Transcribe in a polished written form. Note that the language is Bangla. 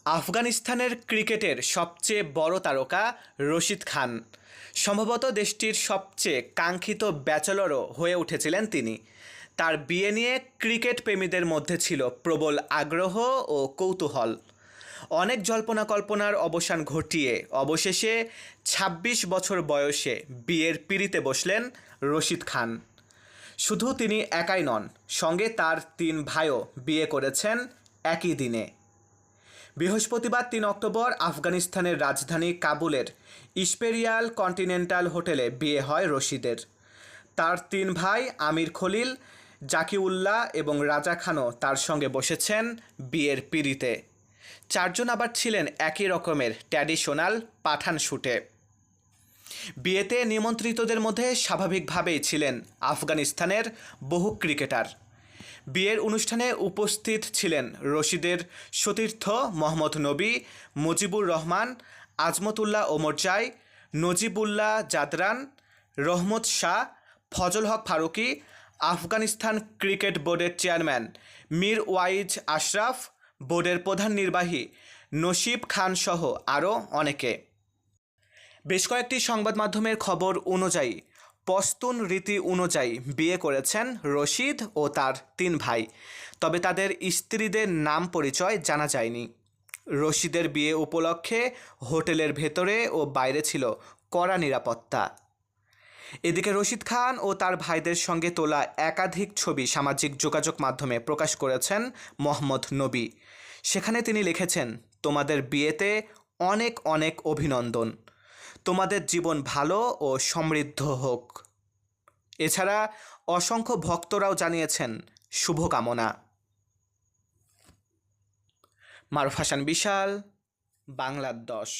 আফগানিস্তানের ক্রিকেটের সবচেয়ে বড় তারকা রশিদ খান। সম্ভবত দেশটির সবচেয়ে কাঙ্ক্ষিত ব্যাচেলরও হয়ে উঠেছিলেন তিনি। তার বিয়ে নিয়ে ক্রিকেট প্রেমীদের মধ্যে ছিল প্রবল আগ্রহ ও কৌতূহল। অনেক জল্পনা কল্পনার অবসান ঘটিয়ে অবশেষে ২৬ বছর বয়সে বিয়ের পিঁড়িতে বসলেন রশিদ খান। শুধু তিনি একাই নন, সঙ্গে তার ৩ ভাইও বিয়ে করেছেন একই দিনে। বৃহস্পতিবার ৩ অক্টোবর আফগানিস্তানের রাজধানী কাবুলের ইম্পেরিয়াল কন্টিনেন্টাল হোটেলে বিয়ে হয় রশিদের। তার ৩ ভাই আমির খলিল, জাকিউল্লাহ এবং রাজা খানও তার সঙ্গে বসেছেন বিয়ের পিঁড়িতে। ৪ জন আবার ছিলেন একই রকমের ট্র্যাডিশনাল পাঠান শুটে। বিয়েতে নিমন্ত্রিতদের মধ্যে স্বাভাবিকভাবেই ছিলেন আফগানিস্তানের বহু ক্রিকেটার। বিয়ের অনুষ্ঠানে উপস্থিত ছিলেন রশিদের সতীর্থ মোহাম্মদ নবী, মুজিবুর রহমান, আজমতুল্লাহ ওমরজাই, নজিবুল্লাহ জাদরান, রহমত শাহ, ফজল হক ফারুকী, আফগানিস্তান ক্রিকেট বোর্ডের চেয়ারম্যান মীর ওয়াইজ আশরাফ, বোর্ডের প্রধান নির্বাহী নসিব খান সহ আরও অনেকে। বেশ কয়েকটি সংবাদ মাধ্যমের খবর অনুযায়ী পশতুন রীতি অনুযায়ী বিয়ে করেছেন রশিদ ও তার ৩ ভাই, তবে তাদের স্ত্রীদের নাম পরিচয় জানা যায়নি। রশিদের বিয়ে উপলক্ষে হোটেলের ভেতরে ও বাইরে ছিল কড়া নিরাপত্তা। এদিকে রশিদ খান ও তার ভাইদের সঙ্গে তোলা একাধিক ছবি সামাজিক যোগাযোগ মাধ্যমে প্রকাশ করেছেন মোহাম্মদ নবী। সেখানে তিনি লিখেছেন, তোমাদের বিয়েতে অনেক অনেক অভিনন্দন, তোমাদের জীবন ভালো ও সমৃদ্ধ হোক। এছাড়া অসংখ্য ভক্তরাও জানিয়েছেন শুভকামনা। মারুফ হাসান বিশাল, বাংলার ১০।